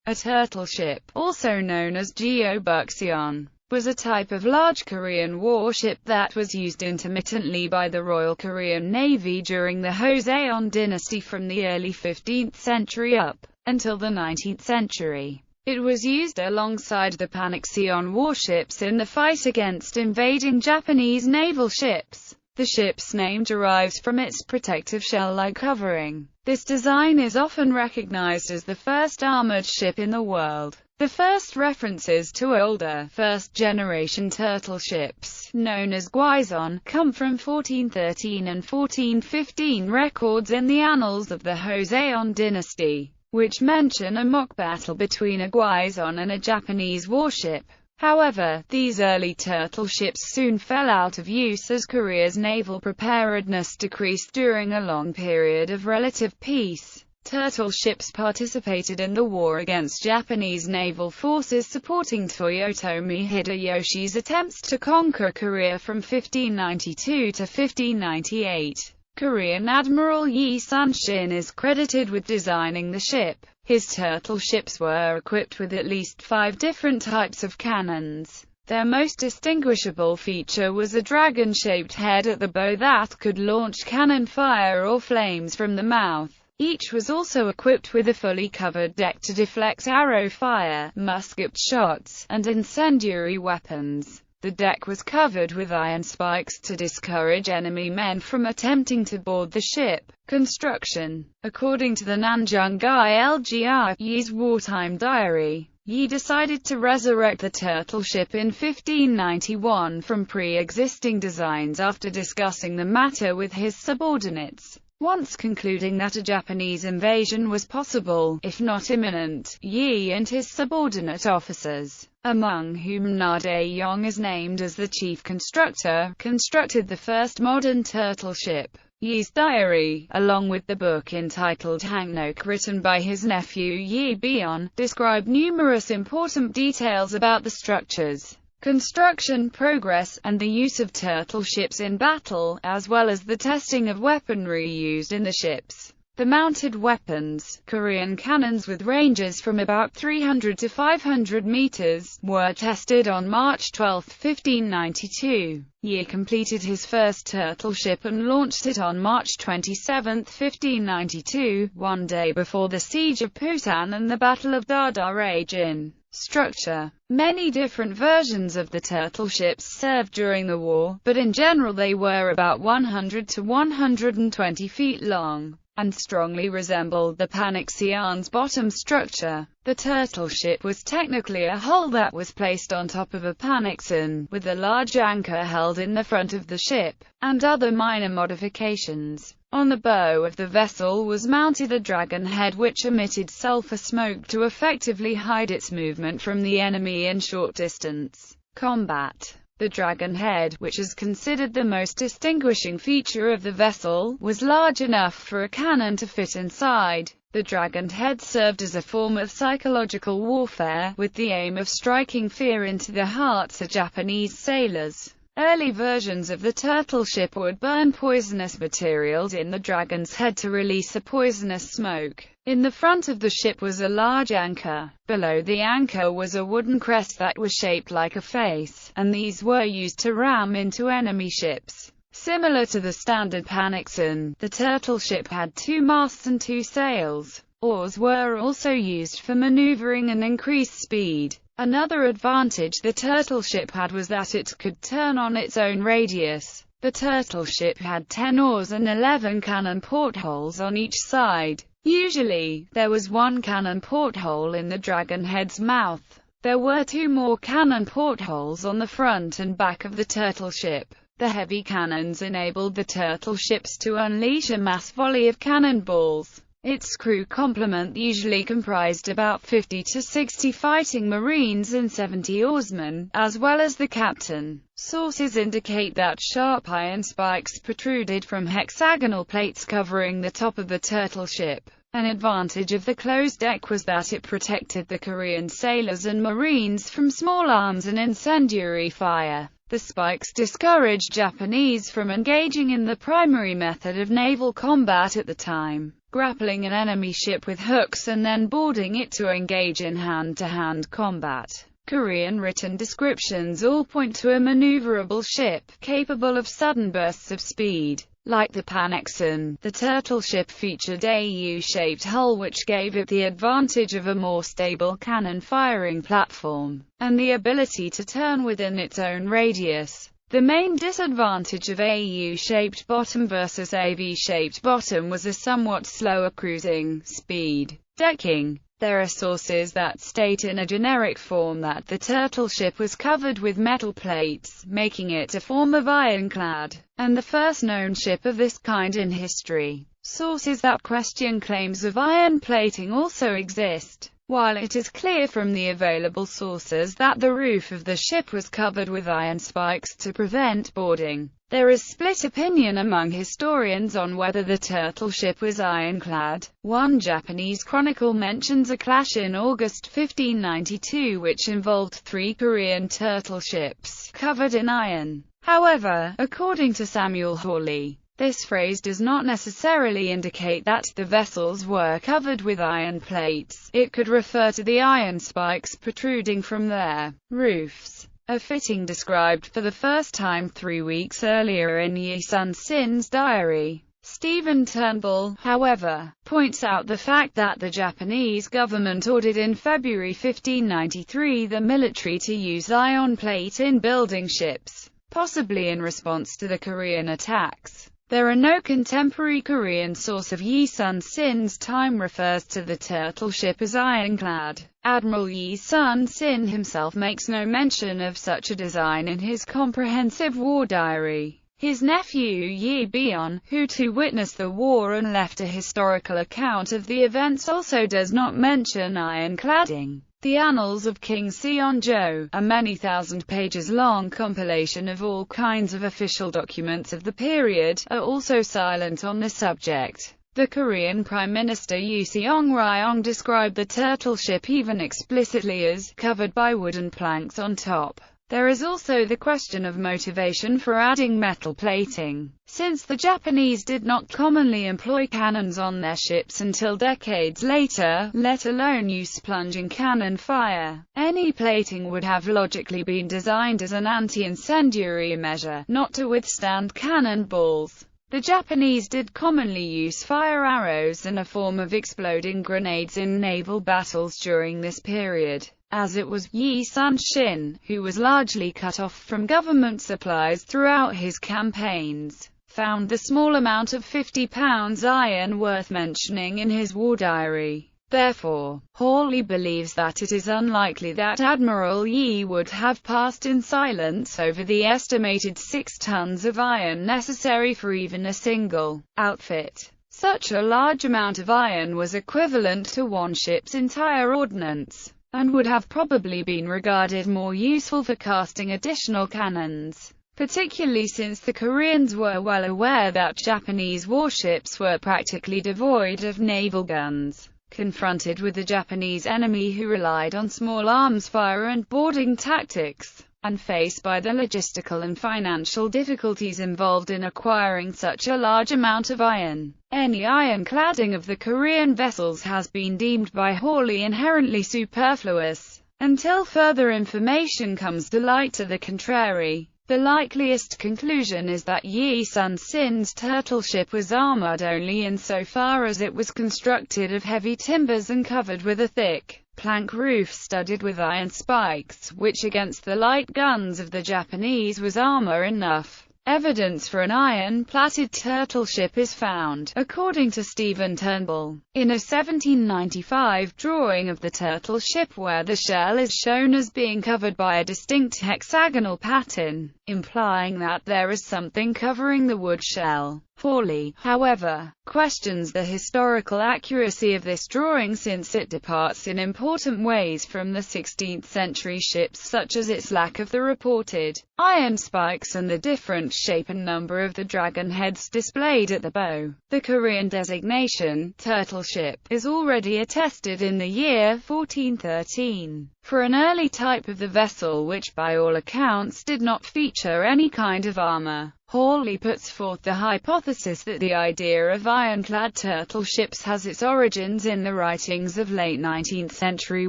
A turtle ship, also known as Geobukseon, was a type of large Korean warship that was used intermittently by the Royal Korean Navy during the Joseon dynasty from the early 15th century up until the 19th century. It was used alongside the Panaxion warships in the fight against invading Japanese naval ships. The ship's name derives from its protective shell-like covering. This design is often recognized as the first armored ship in the world. The first references to older, first-generation turtle ships, known as Gwaison, come from 1413 and 1415 records in the annals of the Joseon dynasty, which mention a mock battle between a Gwaison and a Japanese warship. However, these early turtle ships soon fell out of use as Korea's naval preparedness decreased during a long period of relative peace. Turtle ships participated in the war against Japanese naval forces supporting Toyotomi Hideyoshi's attempts to conquer Korea from 1592 to 1598. Korean Admiral Yi Sun-shin is credited with designing the ship. His turtle ships were equipped with at least 5 different types of cannons. Their most distinguishable feature was a dragon-shaped head at the bow that could launch cannon fire or flames from the mouth. Each was also equipped with a fully covered deck to deflect arrow fire, musket shots, and incendiary weapons. The deck was covered with iron spikes to discourage enemy men from attempting to board the ship. Construction. According to the Nanjung Ilgr, Yi's wartime diary, Yi decided to resurrect the turtle ship in 1591 from pre-existing designs after discussing the matter with his subordinates. Once concluding that a Japanese invasion was possible, if not imminent, Yi and his subordinate officers, among whom Na Dae-yong is named as the chief constructor, constructed the first modern turtle ship. Yi's diary, along with the book entitled Hangnok written by his nephew Yi Beon, describe numerous important details about the structures, construction progress, and the use of turtle ships in battle, as well as the testing of weaponry used in the ships. The mounted weapons, Korean cannons with ranges from about 300 to 500 meters, were tested on March 12, 1592. Yi completed his first turtle ship and launched it on March 27, 1592, one day before the siege of Pusan and the Battle of Dadae-jin. Structure. Many different versions of the turtle ships served during the war, but in general they were about 100 to 120 feet long, and strongly resembled the Panexion's bottom structure. The turtle ship was technically a hull that was placed on top of a panexon, with a large anchor held in the front of the ship, and other minor modifications. On the bow of the vessel was mounted a dragon head which emitted sulfur smoke to effectively hide its movement from the enemy in short distance combat. The dragon head, which is considered the most distinguishing feature of the vessel, was large enough for a cannon to fit inside. The dragon head served as a form of psychological warfare, with the aim of striking fear into the hearts of Japanese sailors. Early versions of the turtle ship would burn poisonous materials in the dragon's head to release a poisonous smoke. In the front of the ship was a large anchor. Below the anchor was a wooden crest that was shaped like a face, and these were used to ram into enemy ships. Similar to the standard panexon, the turtle ship had 2 masts and 2 sails. Oars were also used for maneuvering and increased speed. Another advantage the turtle ship had was that it could turn on its own radius. The turtle ship had 10 oars and 11 cannon portholes on each side. Usually, there was 1 cannon porthole in the dragon head's mouth. There were 2 more cannon portholes on the front and back of the turtle ship. The heavy cannons enabled the turtle ships to unleash a mass volley of cannonballs. Its crew complement usually comprised about 50 to 60 fighting marines and 70 oarsmen, as well as the captain. Sources indicate that sharp iron spikes protruded from hexagonal plates covering the top of the turtle ship. An advantage of the closed deck was that it protected the Korean sailors and marines from small arms and incendiary fire. The spikes discouraged Japanese from engaging in the primary method of naval combat at the time. grappling an enemy ship with hooks and then boarding it to engage in hand-to-hand combat. Korean written descriptions all point to a maneuverable ship, capable of sudden bursts of speed. Like the Panexon, the turtle ship featured a U-shaped hull which gave it the advantage of a more stable cannon-firing platform, and the ability to turn within its own radius. The main disadvantage of a U-shaped bottom versus a V-shaped bottom was a somewhat slower cruising speed. Decking. There are sources that state in a generic form that the turtle ship was covered with metal plates, making it a form of ironclad, and the first known ship of this kind in history. Sources that question claims of iron plating also exist. While it is clear from the available sources that the roof of the ship was covered with iron spikes to prevent boarding, there is split opinion among historians on whether the turtle ship was ironclad. One Japanese chronicle mentions a clash in August 1592 which involved 3 Korean turtle ships covered in iron. However, according to Samuel Hawley, this phrase does not necessarily indicate that the vessels were covered with iron plates. It could refer to the iron spikes protruding from their roofs. A fitting described for the first time 3 weeks earlier in Yi Sun-sin's diary. Stephen Turnbull, however, points out the fact that the Japanese government ordered in February 1593 the military to use iron plate in building ships, possibly in response to the Korean attacks. There are no contemporary Korean source of Yi Sun-sin's time refers to the turtle ship as ironclad. Admiral Yi Sun-sin himself makes no mention of such a design in his comprehensive war diary. His nephew Yi Byeon, who too witnessed the war and left a historical account of the events, also does not mention ironcladding. The Annals of King Seonjo, a many thousand pages long compilation of all kinds of official documents of the period, are also silent on the subject. The Korean Prime Minister Yoo Seong-ryong described the turtle ship even explicitly as covered by wooden planks on top. There is also the question of motivation for adding metal plating. Since the Japanese did not commonly employ cannons on their ships until decades later, let alone use plunging cannon fire, any plating would have logically been designed as an anti-incendiary measure, not to withstand cannonballs. The Japanese did commonly use fire arrows and a form of exploding grenades in naval battles during this period. As it was, Yi Sun-shin, who was largely cut off from government supplies throughout his campaigns, found the small amount of 50 pounds iron worth mentioning in his war diary. Therefore, Hawley believes that it is unlikely that Admiral Yi would have passed in silence over the estimated 6 tons of iron necessary for even a single outfit. Such a large amount of iron was equivalent to one ship's entire ordnance, and would have probably been regarded more useful for casting additional cannons, particularly since the Koreans were well aware that Japanese warships were practically devoid of naval guns. Confronted with the Japanese enemy who relied on small arms fire and boarding tactics, and faced by the logistical and financial difficulties involved in acquiring such a large amount of iron, any ironcladding of the Korean vessels has been deemed by Hawley inherently superfluous, until further information comes to light to the contrary. The likeliest conclusion is that Yi Sun-sin's turtle ship was armored only insofar as it was constructed of heavy timbers and covered with a thick plank roof studded with iron spikes, which against the light guns of the Japanese was armor enough. Evidence for an iron-plated turtle ship is found, according to Stephen Turnbull, in a 1795 drawing of the turtle ship where the shell is shown as being covered by a distinct hexagonal pattern, implying that there is something covering the wood shell. Hawley, however, questions the historical accuracy of this drawing since it departs in important ways from the 16th century ships, such as its lack of the reported iron spikes and the different shape and number of the dragon heads displayed at the bow. The Korean designation, turtle ship, is already attested in the year 1413, for an early type of the vessel which by all accounts did not feature any kind of armor. Hawley puts forth the hypothesis that the idea of ironclad turtle ships has its origins in the writings of late 19th century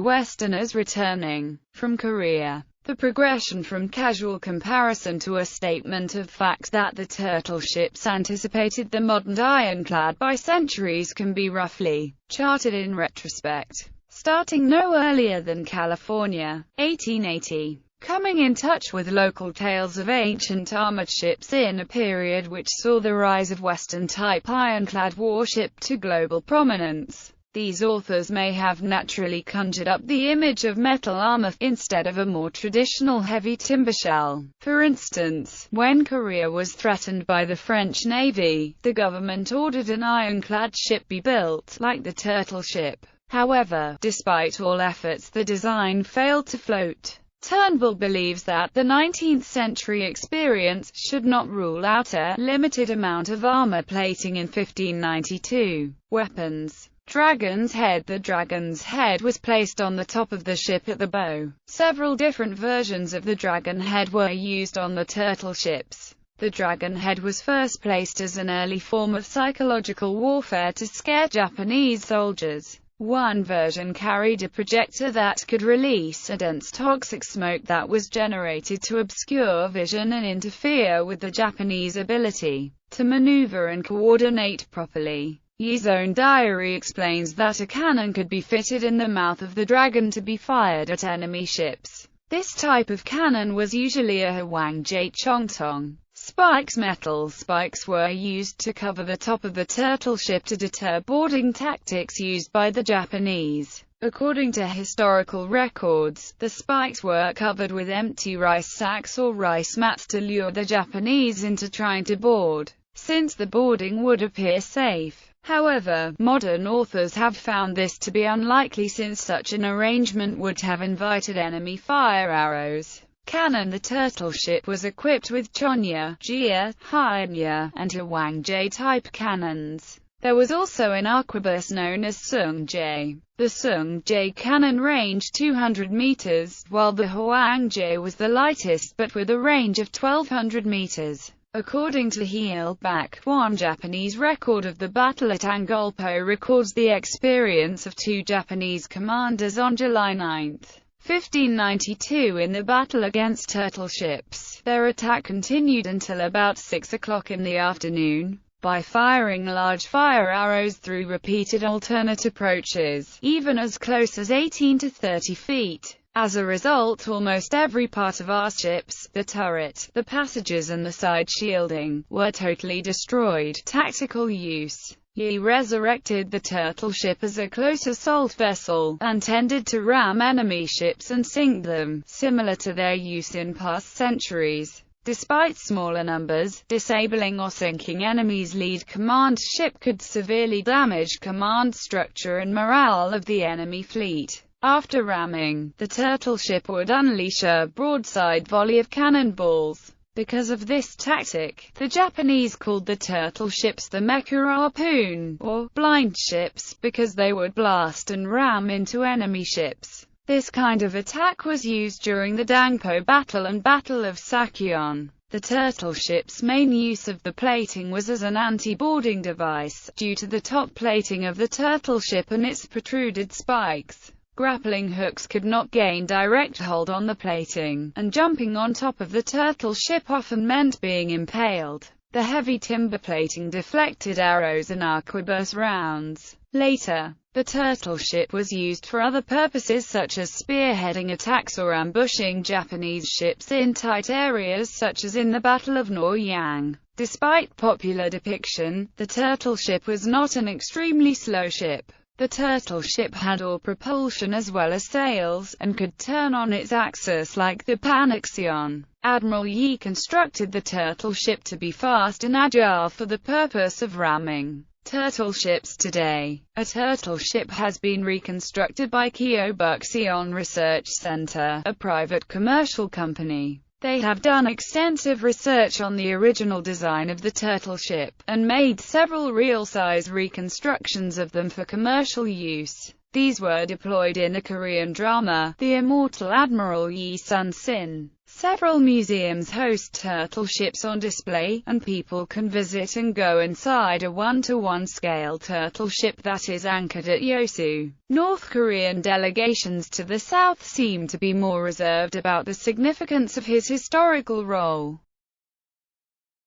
Westerners returning from Korea. The progression from casual comparison to a statement of fact that the turtle ships anticipated the modern ironclad by centuries can be roughly charted in retrospect, starting no earlier than California, 1880. Coming in touch with local tales of ancient armored ships in a period which saw the rise of Western-type ironclad warship to global prominence. These authors may have naturally conjured up the image of metal armor instead of a more traditional heavy timber shell. For instance, when Korea was threatened by the French Navy, the government ordered an ironclad ship be built, like the turtle ship. However, despite all efforts, the design failed to float. Turnbull believes that the 19th century experience should not rule out a limited amount of armor plating in 1592. Weapons. Dragon's Head. The Dragon's Head was placed on the top of the ship at the bow. Several different versions of the Dragon Head were used on the turtle ships. The Dragon Head was first placed as an early form of psychological warfare to scare Japanese soldiers. One version carried a projector that could release a dense toxic smoke that was generated to obscure vision and interfere with the Japanese ability to maneuver and coordinate properly. Ye's own diary explains that a cannon could be fitted in the mouth of the dragon to be fired at enemy ships. This type of cannon was usually a Hwangjae Chongtong. Spikes. Metal spikes were used to cover the top of the turtle ship to deter boarding tactics used by the Japanese. According to historical records, the spikes were covered with empty rice sacks or rice mats to lure the Japanese into trying to board, since the boarding would appear safe. However, modern authors have found this to be unlikely since such an arrangement would have invited enemy fire arrows. Cannon. The turtle ship was equipped with Chonya, Jia, Haenya, and Hwangjae-type cannons. There was also an arquebus known as Seungjae. The Seungjae cannon ranged 200 meters, while the Hwangjae was the lightest but with a range of 1,200 meters. According to Heelbach, one Japanese record of the battle at Angolpo records the experience of two Japanese commanders on July 9, 1592 in the battle against turtle ships. Their attack continued until about 6 o'clock in the afternoon, by firing large fire arrows through repeated alternate approaches, even as close as 18 to 30 feet. As a result, almost every part of our ships, the turret, the passages and the side shielding, were totally destroyed. Tactical use. Ye resurrected the turtle ship as a close assault vessel, intended to ram enemy ships and sink them, similar to their use in past centuries. Despite smaller numbers, disabling or sinking enemy's lead command ship could severely damage command structure and morale of the enemy fleet. After ramming, the turtle ship would unleash a broadside volley of cannonballs. Because of this tactic, the Japanese called the turtle ships the mecha harpoon, or blind ships, because they would blast and ram into enemy ships. This kind of attack was used during the Dangpo Battle and Battle of Sakyeon. The turtle ship's main use of the plating was as an anti-boarding device, due to the top plating of the turtle ship and its protruded spikes. Grappling hooks could not gain direct hold on the plating, and jumping on top of the turtle ship often meant being impaled. The heavy timber plating deflected arrows and arquebus rounds. Later, the turtle ship was used for other purposes such as spearheading attacks or ambushing Japanese ships in tight areas such as in the Battle of Noryang. Despite popular depiction, the turtle ship was not an extremely slow ship. The turtle ship had oar propulsion as well as sails, and could turn on its axis like the Panaxion. Admiral Yi constructed the turtle ship to be fast and agile for the purpose of ramming turtle ships today. A turtle ship has been reconstructed by Kyobuxion Research Center, a private commercial company. They have done extensive research on the original design of the turtle ship, and made several real-size reconstructions of them for commercial use. These were deployed in the Korean drama, The Immortal Admiral Yi Sun-sin. Several museums host turtle ships on display, and people can visit and go inside a 1-to-1 scale turtle ship that is anchored at Yosu. North Korean delegations to the South seem to be more reserved about the significance of his historical role.